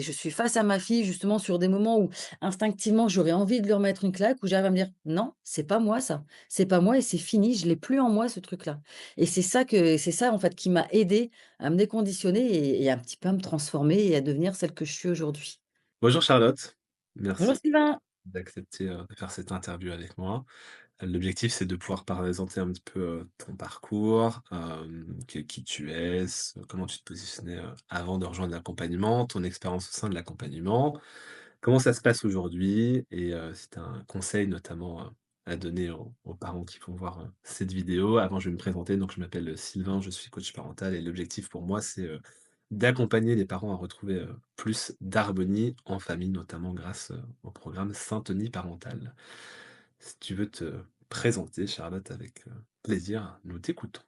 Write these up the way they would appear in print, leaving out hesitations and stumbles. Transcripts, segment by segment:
Je suis face à ma fille justement sur des moments où instinctivement j'aurais envie de leur mettre une claque, où j'arrive à me dire: «Non, c'est pas moi ça, c'est pas moi et c'est fini, je l'ai plus en moi ce truc-là» et c'est ça en fait qui m'a aidée à me déconditionner et un petit peu à me transformer et à devenir celle que je suis aujourd'hui. Bonjour Charlotte, Bonjour merci Sylvain. d'accepter, de faire cette interview avec moi. L'objectif, c'est de pouvoir présenter un petit peu, ton parcours, qui tu es, comment tu te positionnais, avant de rejoindre l'accompagnement, ton expérience au sein de l'accompagnement, comment ça se passe aujourd'hui et si tu as un conseil notamment, à donner aux parents qui vont voir, cette vidéo. Avant, je vais me présenter, donc je m'appelle, Sylvain, je suis coach parental et l'objectif pour moi, c'est, d'accompagner les parents à retrouver, plus d'harmonie en famille, notamment grâce, au programme Syntonie parentale. Si tu veux te présenter Charlotte avec, plaisir, nous t'écoutons.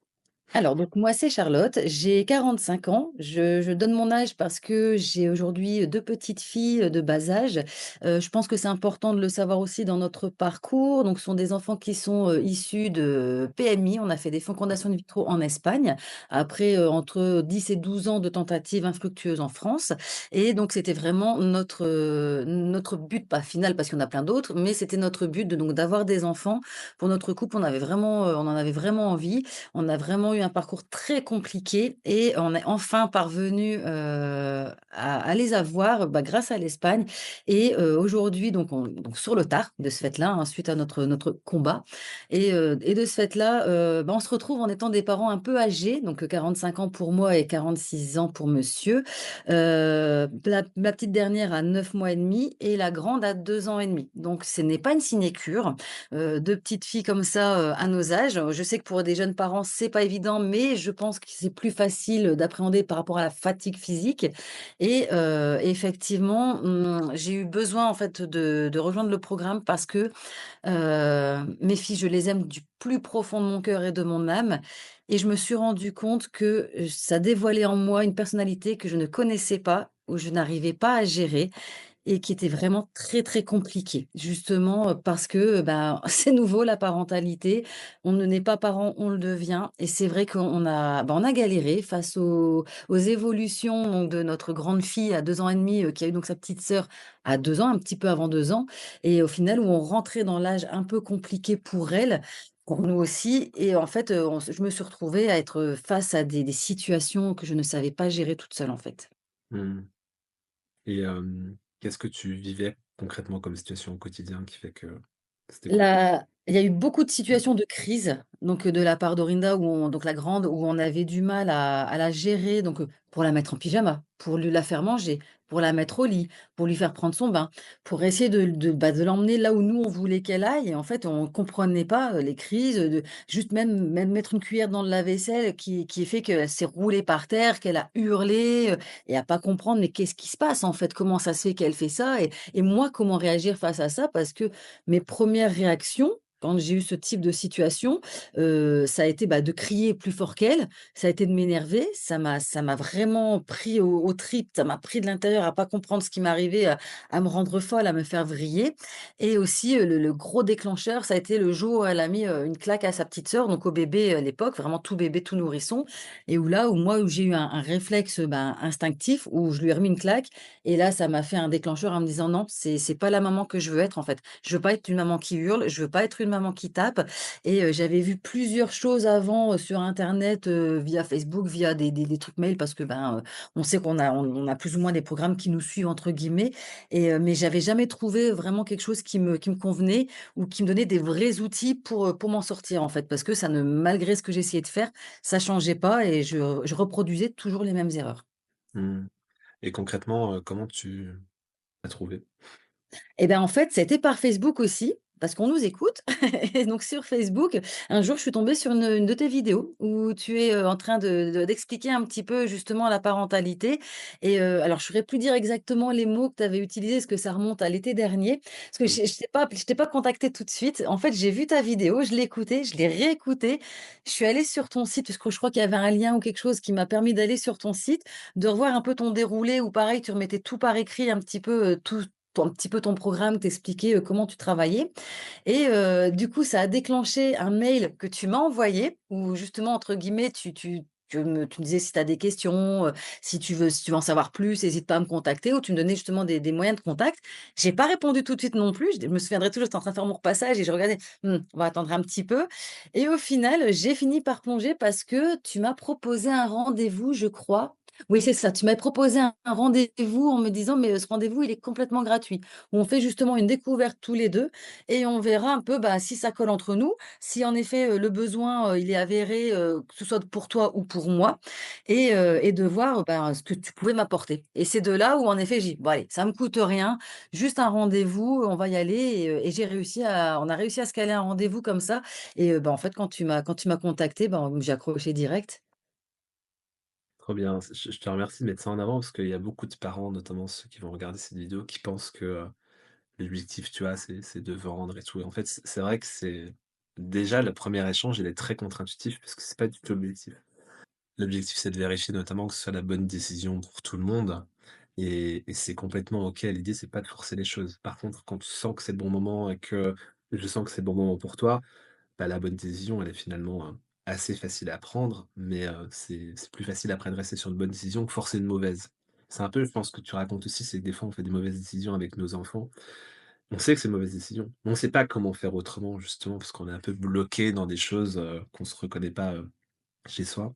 Alors donc moi c'est Charlotte, j'ai 45 ans. Je donne mon âge parce que j'ai aujourd'hui 2 petites filles, de bas âge. Je pense que c'est important de le savoir aussi dans notre parcours. Donc ce sont des enfants qui sont, issus de PMI. On a fait des fécondations in vitro en Espagne, après, entre 10 et 12 ans de tentatives infructueuses en France et donc c'était vraiment notre but, pas final parce qu'il y en a plein d'autres, mais c'était notre but de donc d'avoir des enfants. Pour notre couple, on en avait vraiment envie. On a vraiment eu un parcours très compliqué et on est enfin parvenu à les avoir, bah, grâce à l'Espagne et aujourd'hui donc sur le tard de ce fait-là, hein, suite à notre combat et de ce fait-là, bah, on se retrouve en étant des parents un peu âgés, donc 45 ans pour moi et 46 ans pour monsieur. La petite dernière a 9 mois et demi et la grande a 2 ans et demi. Donc ce n'est pas une sinécure. 2 petites filles comme ça, à nos âges. Je sais que pour des jeunes parents, c'est pas évident, mais je pense que c'est plus facile d'appréhender par rapport à la fatigue physique et effectivement, j'ai eu besoin en fait de rejoindre le programme parce que, mes filles, je les aime du plus profond de mon cœur et de mon âme et je me suis rendu compte que, ça dévoilait en moi une personnalité que je ne connaissais pas, ou je n'arrivais pas à gérer et qui était vraiment très, très compliqué. Justement, parce que, ben, c'est nouveau la parentalité. On ne naît pas parent, on le devient et c'est vrai on a galéré face aux évolutions donc de notre grande fille à 2 ans et demi, qui a eu donc sa petite sœur à 2 ans, un petit peu avant 2 ans et au final où on rentrait dans l'âge un peu compliqué pour elle, pour nous aussi et en fait, je me suis retrouvée à être face à des situations que je ne savais pas gérer toute seule, en fait. Mmh. Et qu'est-ce que tu vivais concrètement comme situation au quotidien qui fait que c'était Il y a eu beaucoup de situations de crise, donc de la part d'Orinda donc la grande, où on avait du mal à la gérer, donc pour la mettre en pyjama, pour lui la faire manger, pour la mettre au lit, pour lui faire prendre son bain, pour essayer de l'emmener là où nous on voulait qu'elle aille et en fait on comprenait pas, les crises, de juste même mettre une cuillère dans le lave-vaisselle qui fait qu'elle s'est roulée par terre, qu'elle a hurlé, et à pas comprendre: «Mais qu'est-ce qui se passe en fait? Comment ça se fait qu'elle fait ça?» et moi comment réagir face à ça? Parce que mes premières réactions, quand j'ai eu ce type de situation, ça a été, bah, de crier plus fort qu'elle, ça a été de m'énerver, ça m'a vraiment pris aux tripes, ça m'a pris de l'intérieur à pas comprendre ce qui m'arrivait, à me rendre folle, à me faire vriller et aussi, le gros déclencheur, ça a été le jour où elle a mis, une claque à sa petite sœur, donc au bébé, à l'époque, vraiment tout bébé, tout nourrisson et où j'ai eu un réflexe, ben, instinctif où je lui ai remis une claque et là, ça m'a fait un déclencheur en me disant: «Non, c'est pas la maman que je veux être, en fait. Je veux pas être une maman qui hurle, je veux pas être une maman qui tape» et j'avais vu plusieurs choses avant, sur internet, via Facebook, via des trucs mail parce que, ben, on sait on a plus ou moins des programmes qui nous «suivent» entre guillemets et mais j'avais jamais trouvé vraiment quelque chose qui me convenait ou qui me donnait des vrais outils pour m'en sortir, en fait. Parce que ça ne malgré ce que j'essayais de faire, ça changeait pas et je reproduisais toujours les mêmes erreurs. mmh. Et concrètement, comment tu as trouvé? Et ben, en fait, ça a été par Facebook aussi, parce qu'on nous écoute et donc sur Facebook, un jour, je suis tombée sur une de tes vidéos où tu es, en train d'expliquer un petit peu justement la parentalité et alors je saurais plus dire exactement les mots que tu avais utilisés, parce que ça remonte à l'été dernier. Parce que Mmh. je t'ai pas contacté tout de suite. En fait, j'ai vu ta vidéo, je l'ai écoutée, je l'ai réécoutée. Je suis allée sur ton site, parce que je crois qu'il y avait un lien ou quelque chose qui m'a permis d'aller sur ton site, de revoir un peu ton déroulé où pareil, tu remettais tout par écrit un petit peu, un petit peu ton programme, t'expliquer, comment tu travaillais et du coup, ça a déclenché un mail que tu m'as envoyé où justement, entre guillemets, tu me disais si tu as des questions, si tu veux en savoir plus, hésite pas à me contacter ou tu me donnais justement des moyens de contact. J'ai pas répondu tout de suite non plus, je me souviendrai toujours, j'étais en train de faire mon repassage et je regardais: on va attendre un petit peu» et au final, j'ai fini par plonger parce que tu m'as proposé un rendez-vous, je crois. Oui, c'est ça, tu m'as proposé un rendez-vous en me disant: «Mais, ce rendez-vous, il est complètement gratuit, où on fait justement une découverte tous les 2 et on verra un peu, bah, si ça colle entre nous, si en effet, le besoin, il est avéré, que ce soit pour toi ou pour moi et de voir, ben, ce que tu pouvais m'apporter et c'est de là où en effet j'ai dit: «Bon allez, ça me coûte rien, juste un rendez-vous, on va y aller» et on a réussi à se caler un rendez-vous comme ça et bah, en fait quand tu m'as contactée, ben, j'ai accroché direct. Trop bien, je te remercie de mettre ça en avant parce qu'il y a beaucoup de parents, notamment ceux qui vont regarder cette vidéo, qui pensent que, l'objectif, tu vois, c'est de vendre et tout et en fait, c'est vrai que c'est déjà le premier échange, il est très contre-intuitif parce que c'est pas du tout l'objectif. L'objectif, c'est de vérifier notamment que ce soit la bonne décision pour tout le monde et c'est complètement OK. L'idée, c'est pas de forcer les choses. Par contre, quand tu sens que c'est le bon moment et que je sens que c'est le bon moment pour toi, bah, la bonne décision, elle est finalement, assez facile à prendre, mais c'est plus facile après de rester sur une bonne décision que forcer une mauvaise. C'est un peu, je pense, ce que tu racontes aussi, c'est que des fois, on fait des mauvaises décisions avec nos enfants. On sait que c'est une mauvaise décision, mais on sait pas comment faire autrement justement parce qu'on est un peu bloqué dans des choses, qu'on se reconnaît pas, chez soi.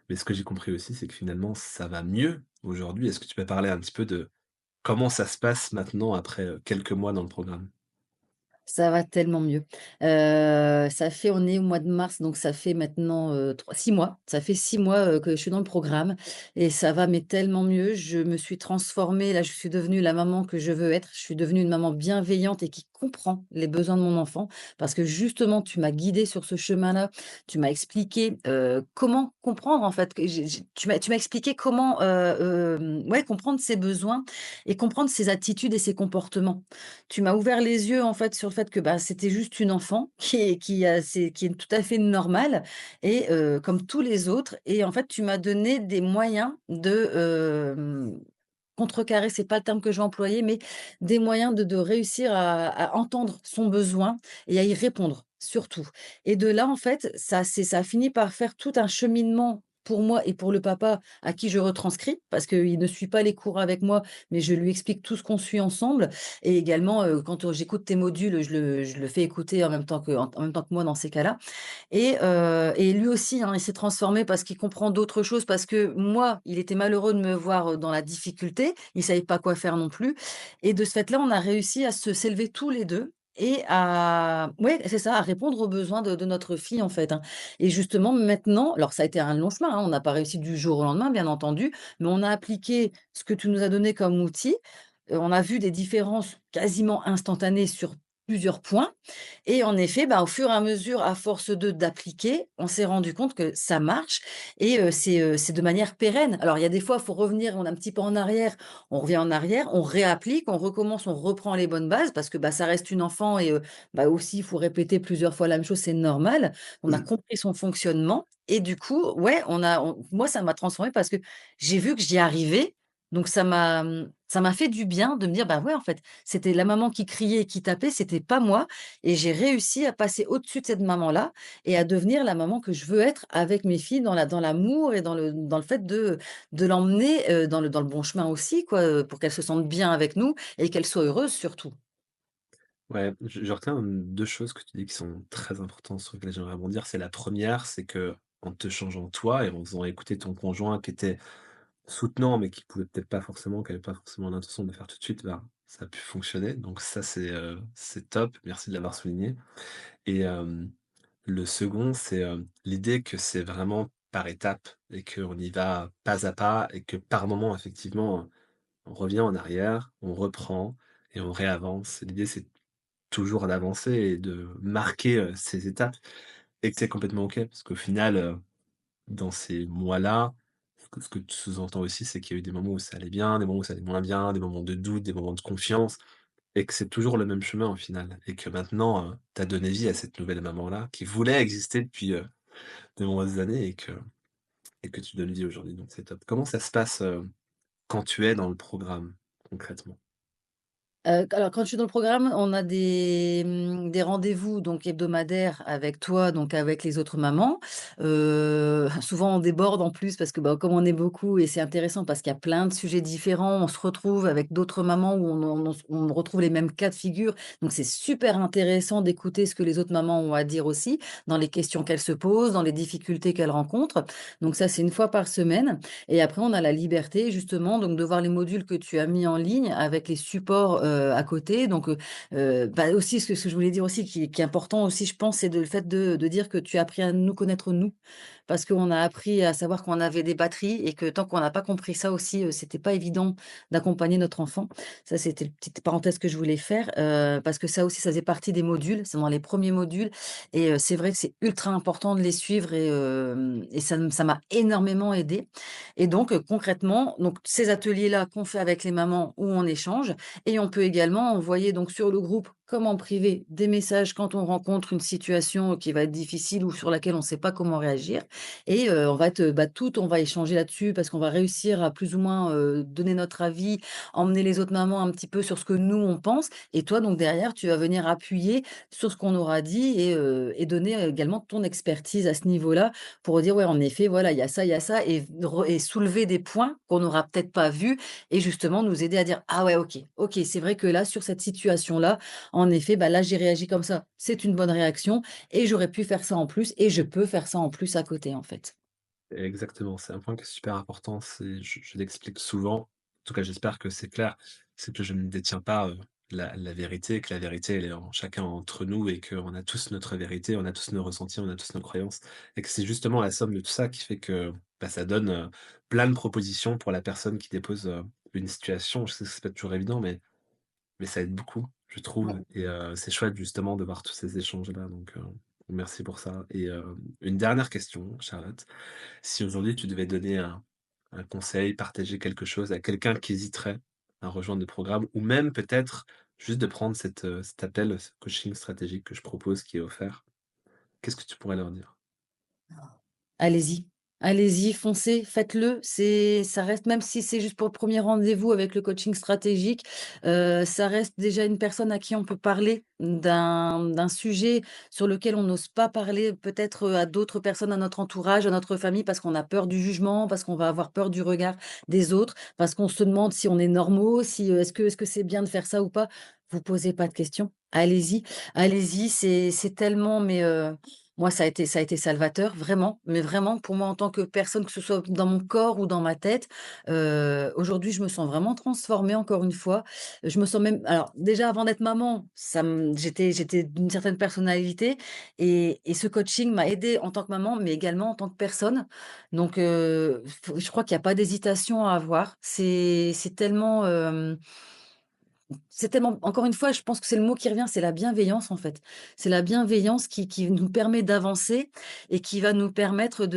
Mais ce que j'ai compris aussi, c'est que finalement, ça va mieux aujourd'hui. Est-ce que tu peux parler un petit peu de comment ça se passe maintenant après, quelques mois dans le programme? Ça va tellement mieux. Ça fait on est au mois de mars, donc ça fait maintenant, 3 6 mois. Ça fait 6 mois, que je suis dans le programme et ça va mais tellement mieux. Je me suis transformée, là, je suis devenue la maman que je veux être. Je suis devenue une maman bienveillante et qui comprend les besoins de mon enfant parce que justement, tu m'as guidée sur ce chemin-là. Tu m'as expliqué, comment comprendre en fait que tu m'as expliqué comment, ouais, comprendre ses besoins et comprendre ses attitudes et ses comportements. Tu m'as ouvert les yeux, en fait, sur le fait que, bah, c'était juste une enfant qui est tout à fait normale et comme tous les autres et en fait, tu m'as donné des moyens de, contrecarrer, c'est pas le terme que je vais employer, mais des moyens de réussir à entendre son besoin et à y répondre, surtout et de là, en fait, ça a fini par faire tout un cheminement pour moi et pour le papa à qui je retranscris, parce qu'il ne suit pas les cours avec moi, mais je lui explique tout ce qu'on suit ensemble et également, quand, j'écoute tes modules, je le fais écouter en même temps que moi dans ces cas-là et lui aussi, hein, il s'est transformé parce qu'il comprend d'autres choses, parce que moi, il était malheureux de me voir, dans la difficulté. Il savait pas quoi faire non plus et de ce fait-là, on a réussi à se s'élever tous les 2 et à ouais, c'est ça, à répondre aux besoins de notre fille, en fait, hein et justement maintenant alors ça a été un long chemin, hein, on n'a pas réussi du jour au lendemain, bien entendu, mais on a appliqué ce que tu nous as donné comme outil. On a vu des différences quasiment instantanées sur plusieurs points et en effet, bah, au fur et à mesure, à force d'appliquer, on s'est rendu compte que ça marche et c'est de manière pérenne. Alors il y a des fois, il faut revenir, on est un petit peu en arrière, on revient en arrière, on réapplique, on recommence, on reprend les bonnes bases parce que, bah, ça reste une enfant et bah, aussi, il faut répéter plusieurs fois la même chose, c'est normal. On a compris son fonctionnement et du coup, ouais, moi, ça m'a transformée parce que j'ai vu que j'y arrivais, donc ça m'a fait du bien de me dire: «Bah, ouais, en fait, c'était la maman qui criait et qui tapait, c'était pas moi et j'ai réussi à passer au-dessus de cette maman-là et à devenir la maman que je veux être avec mes filles dans l'amour et dans le fait de l'emmener, dans le bon chemin aussi quoi, pour qu'elles se sentent bien avec nous et qu'elles soient heureuses surtout. Ouais, je retiens, 2 choses que tu dis qui sont très importantes sur lesquelles j'aimerais rebondir. C'est la première, c'est que en te changeant toi et en faisant écouter ton conjoint qui était soutenant, mais qui pouvait peut-être pas forcément qui avait pas forcément l'intention de le faire tout de suite, bah, ça a pu fonctionner. Donc ça, c'est top. Merci de l'avoir souligné et le second, c'est, l'idée que c'est vraiment par étapes et qu'on y va pas à pas et que par moment, effectivement, on revient en arrière, on reprend et on réavance. L'idée, c'est toujours d'avancer et de marquer, ces étapes et que c'est complètement OK parce qu'au final, dans ces mois-là, ce que tu sous-entends aussi, c'est qu'il y a eu des moments où ça allait bien, des moments où ça allait moins bien, des moments de doute, des moments de confiance et que c'est toujours le même chemin au final et que maintenant, tu as donné vie à cette nouvelle maman-là qui voulait exister depuis, de nombreuses années et que tu donnes vie aujourd'hui, donc c'est top. Comment ça se passe, quand tu es dans le programme, concrètement? Alors quand je suis dans le programme, on a des rendez-vous donc hebdomadaires avec toi, donc avec les autres mamans. Souvent on déborde en plus parce que, bah, comme on est beaucoup et c'est intéressant parce qu'il y a plein de sujets différents, on se retrouve avec d'autres mamans où on retrouve les mêmes cas de figure. Donc c'est super intéressant d'écouter ce que les autres mamans ont à dire aussi, dans les questions qu'elles se posent, dans les difficultés qu'elles rencontrent. Donc ça, c'est une fois par semaine et après on a la liberté justement donc de voir les modules que tu as mis en ligne avec les supports, à côté donc bah, aussi ce que je voulais dire aussi qui est important aussi je pense, c'est le fait de dire que tu as appris à nous connaître nous. Parce qu'on a appris à savoir qu'on avait des batteries et que tant qu'on n'a pas compris ça aussi, c'était pas évident d'accompagner notre enfant. Ça, c'était une petite parenthèse que je voulais faire, parce que ça aussi, ça faisait partie des modules, c'est dans les premiers modules et c'est vrai que c'est ultra important de les suivre et ça m'a énormément aidée et donc concrètement, donc ces ateliers-là qu'on fait avec les mamans où on échange et on peut également envoyer donc sur le groupe comme en privé des messages quand on rencontre une situation qui va être difficile ou sur laquelle on ne sait pas comment réagir et on va être, bah, on va échanger là-dessus parce qu'on va réussir à plus ou moins, donner notre avis, emmener les autres mamans un petit peu sur ce que nous on pense et toi donc derrière tu vas venir appuyer sur ce qu'on aura dit et donner également ton expertise à ce niveau-là pour dire: «Ouais en effet voilà il y a ça» et soulever des points qu'on n'aura peut-être pas vus et justement nous aider à dire: «Ah ouais OK, OK c'est vrai que là sur cette situation-là, en effet, bah, là j'ai réagi comme ça. C'est une bonne réaction et j'aurais pu faire ça en plus et je peux faire ça en plus à côté, en fait». Exactement, c'est un point qui est super important, c'est je l'explique souvent, en tout cas j'espère que c'est clair, c'est que je ne détiens pas, la vérité, que la vérité elle est en chacun entre nous et qu'on a tous notre vérité, on a tous nos ressentis, on a tous nos croyances et que c'est justement la somme de tout ça qui fait que, bah, ça donne, plein de propositions pour la personne qui dépose, une situation. Je sais que c'est pas toujours évident mais ça aide beaucoup, je trouve et c'est chouette justement de voir tous ces échanges-là donc merci pour ça et une dernière question, Charlotte. Si aujourd'hui tu devais donner un conseil, partager quelque chose à quelqu'un qui hésiterait à rejoindre le programme ou même peut-être juste de prendre cet appel, ce coaching stratégique que je propose qui est offert, qu'est-ce que tu pourrais leur dire? Allez-y, allez-y, foncez, faites-le. Ça reste même si c'est juste pour le 1er rendez-vous avec le coaching stratégique, ça reste déjà une personne à qui on peut parler d'un sujet sur lequel on n'ose pas parler peut-être, à d'autres personnes, à notre entourage, à notre famille, parce qu'on a peur du jugement, parce qu'on va avoir peur du regard des autres, parce qu'on se demande si on est normaux, si, est-ce que c'est bien de faire ça ou pas? Vous posez pas de questions, allez-y, allez-y, c'est tellement moi, ça a été salvateur, vraiment, mais vraiment pour moi en tant que personne, que ce soit dans mon corps ou dans ma tête. Aujourd'hui, je me sens vraiment transformée encore une fois. Je me sens même alors déjà avant d'être maman, j'étais d'une certaine personnalité et ce coaching m'a aidée en tant que maman, mais également en tant que personne. Donc faut je crois qu'il y a pas d'hésitation à avoir. C'est tellement encore une fois, je pense que c'est le mot qui revient, c'est la bienveillance, en fait. C'est la bienveillance qui nous permet d'avancer et qui va nous permettre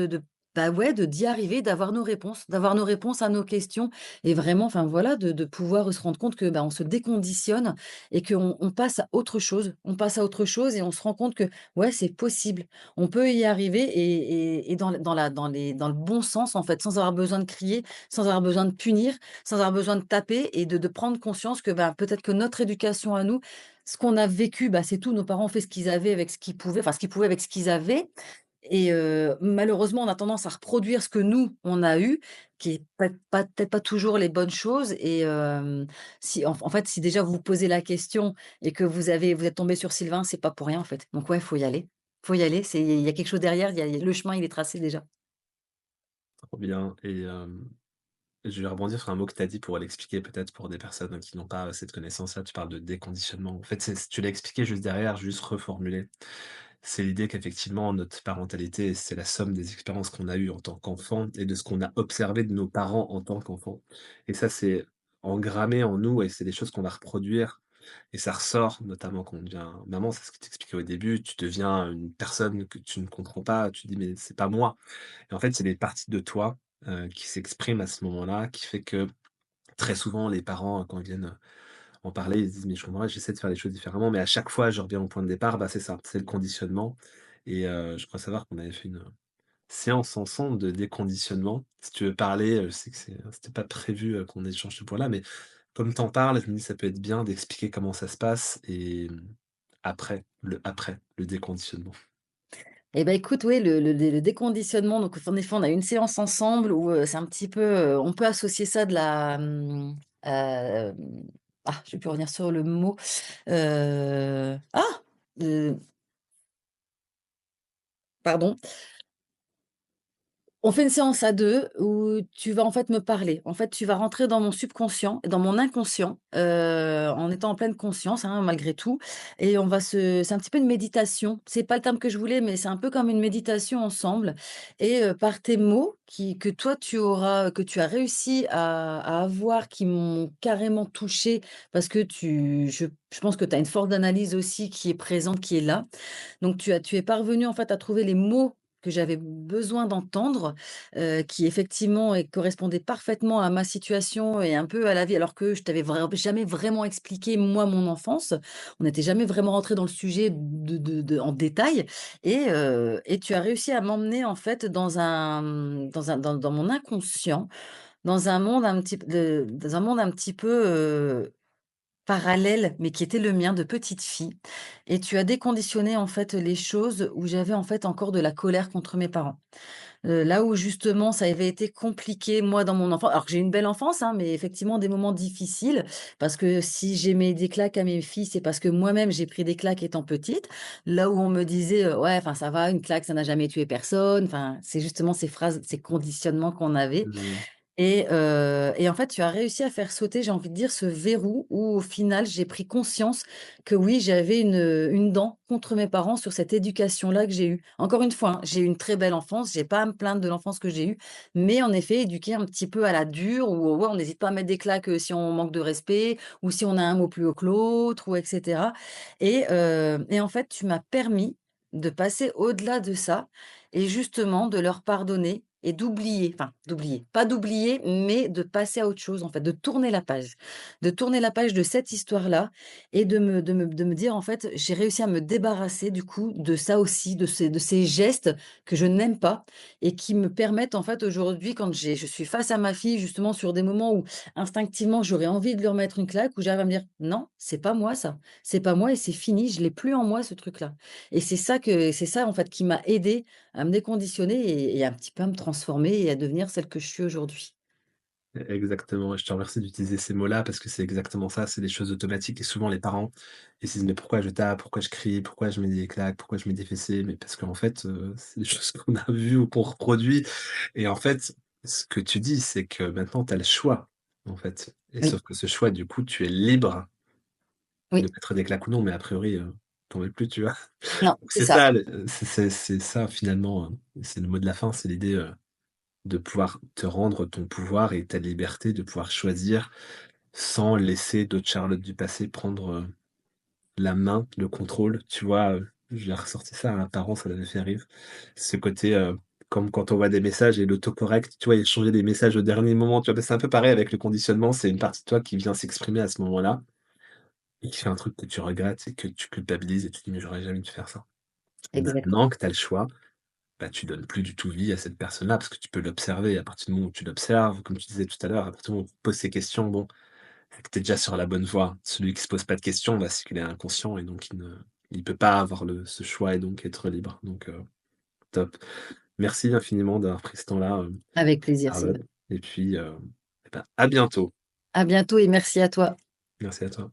bah, ouais, d'y arriver, d'avoir nos réponses à nos questions et vraiment, enfin, voilà, de pouvoir se rendre compte que, bah, on se déconditionne et qu'on passe à autre chose. On passe à autre chose et on se rend compte que, ouais, c'est possible. On peut y arriver et dans le bon sens, en fait, sans avoir besoin de crier, sans avoir besoin de punir, sans avoir besoin de taper et de prendre conscience que, bah, peut-être que notre éducation à nous, ce qu'on a vécu, bah, c'est tout. Nos parents ont fait ce qu'ils avaient avec ce qu'ils pouvaient, enfin ce qu'ils pouvaient avec ce qu'ils avaient et malheureusement, on a tendance à reproduire ce que nous, on a eu, qui est peut-être pas toujours les bonnes choses et si en fait, si déjà vous vous posez la question et que vous êtes tombé sur Sylvain, c'est pas pour rien, en fait. Donc ouais, faut y aller. Faut y aller, il y a quelque chose derrière, il y a le chemin, il est tracé déjà. Trop bien et je vais rebondir sur un mot que tu as dit pour l'expliquer peut-être pour des personnes qui n'ont pas cette connaissance-là. Tu parles de déconditionnement. En fait, tu l'as expliqué juste derrière, juste reformulé. C'est l'idée qu'effectivement, notre parentalité, c'est la somme des expériences qu'on a eues en tant qu'enfant et de ce qu'on a observé de nos parents en tant qu'enfants. Et ça, c'est engrammé en nous et c'est des choses qu'on va reproduire. Et ça ressort, notamment quand on devient maman, c'est ce que tu expliquais au début, tu deviens une personne que tu ne comprends pas, tu te dis mais c'est pas moi. Et en fait, c'est des parties de toi qui s'expriment à ce moment-là, qui fait que très souvent, les parents, quand ils viennent en parler, ils se disent: «Mais je comprends pas, j'essaie de faire les choses différemment, mais à chaque fois, je reviens au point de départ». Bah, c'est ça, c'est le conditionnement et je crois savoir qu'on avait fait une séance ensemble de déconditionnement. Si tu veux parler, je sais que c'était pas prévu, qu'on échange ce point-là, mais comme tu en parles, je me dis ça peut être bien d'expliquer comment ça se passe et après, le déconditionnement. Et bah, écoute, oui, le déconditionnement, donc en effet, on a eu une séance ensemble où, c'est un petit peu, on peut associer ça de la, hem, je vais plus revenir sur le mot, ah! Heu, pardon. On fait une séance à 2 où tu vas, en fait, me parler. En fait, tu vas rentrer dans mon subconscient, dans mon inconscient, en étant en pleine conscience, hein, malgré tout et on va se c'est un petit peu une méditation. C'est pas le terme que je voulais, mais c'est un peu comme une méditation ensemble et par tes mots que toi que tu as réussi à avoir, qui m'ont carrément touchée parce que je pense que tu as une force d'analyse aussi qui est présente, qui est là. Donc tu es parvenu en fait à trouver les mots que j'avais besoin d'entendre, qui effectivement correspondaient parfaitement à ma situation et un peu à la vie, alors que je t'avais jamais vraiment expliqué moi mon enfance. On n'était jamais vraiment rentré dans le sujet de en détail et tu as réussi à m'emmener en fait dans mon inconscient, dans un monde un petit peu, parallèle, mais qui était le mien de petite fille et tu as déconditionné, en fait, les choses où j'avais, en fait, encore de la colère contre mes parents. Là où justement ça avait été compliqué, moi, dans mon enfance alors que j'ai eu une belle enfance, hein, mais effectivement des moments difficiles parce que si j'ai mis des claques à mes filles, c'est parce que moi-même j'ai pris des claques étant petite. Là où on me disait, «Ouais, enfin ça va, une claque, ça n'a jamais tué personne», enfin, c'est justement ces phrases, ces conditionnements qu'on avait Mmh. et en fait, tu as réussi à faire sauter, j'ai envie de dire, ce verrou où au final, j'ai pris conscience que oui, j'avais une dent contre mes parents sur cette éducation-là que j'ai eue. Encore une fois, hein, j'ai eu une très belle enfance, j'ai pas à me plaindre de l'enfance que j'ai eue, mais en effet, éduquée un petit peu à la dure où, ouais, on n'hésite pas à mettre des claques, si on manque de respect ou si on a un mot plus haut que l'autre ou et cetera et en fait, tu m'as permis de passer au-delà de ça et justement de leur pardonner et d'oublier, pas d'oublier, mais de passer à autre chose en fait, de tourner la page. De tourner la page de cette histoire-là et de me dire en fait: «J'ai réussi à me débarrasser du coup de ça aussi, de ces gestes que je n'aime pas» et qui me permettent en fait aujourd'hui quand je suis face à ma fille justement sur des moments où instinctivement j'aurais envie de lui remettre une claque, où j'arrive à me dire: «Non, c'est pas moi ça, c'est pas moi et c'est fini, je l'ai plus en moi ce truc-là» et c'est ça en fait qui m'a aidée à me déconditionner et un petit peu à me transformer et à devenir celle que je suis aujourd'hui. Exactement et je te remercie d'utiliser ces mots-là parce que c'est exactement ça, c'est des choses automatiques et souvent les parents, ils se disent: «Mais pourquoi je tape? Pourquoi je crie? Pourquoi je mets des claques? Pourquoi je mets des fessées?» mais parce qu'en fait, c'est des choses qu'on a vues ou qu'on reproduit et en fait, ce que tu dis, c'est que maintenant tu as le choix, en fait et Oui, sauf que ce choix, du coup, tu es libre oui, de mettre des claques ou non, mais a priori, tu en mets plus, tu vois? non, Donc c'est c'est ça, ça le c'est ça finalement, c'est le mot de la fin, c'est l'idée, de pouvoir te rendre ton pouvoir et ta liberté de pouvoir choisir sans laisser d'autres Charlotte du passé prendre, la main, le contrôle, tu vois? J'ai ressorti ça à un parent, ça l'avait fait rire. Ce côté, comme quand on voit des messages et l'autocorrect, tu vois? Il changeait des messages au dernier moment, tu vois? Bah, c'est un peu pareil avec le conditionnement, c'est une partie de toi qui vient s'exprimer à ce moment-là et qui fait un truc que tu regrettes et que tu culpabilises et tu te dis: «Mais j'aurais jamais dû faire ça». exactement, Maintenant que tu as le choix, bah, tu donnes plus du tout vie à cette personne-là parce que tu peux l'observer. À partir du moment où tu l'observes, comme tu disais tout à l'heure, à partir du moment où tu poses ces questions, bon, c'est que tu es déjà sur la bonne voie. Celui qui se pose pas de questions, bah, c'est qu'il est inconscient et donc il peut pas avoir ce choix et donc être libre. Donc, top. Merci infiniment d'avoir pris ce temps-là, avec plaisir, Charlotte Sylvain. et puis, et bah, à bientôt. À bientôt et merci à toi. Merci à toi.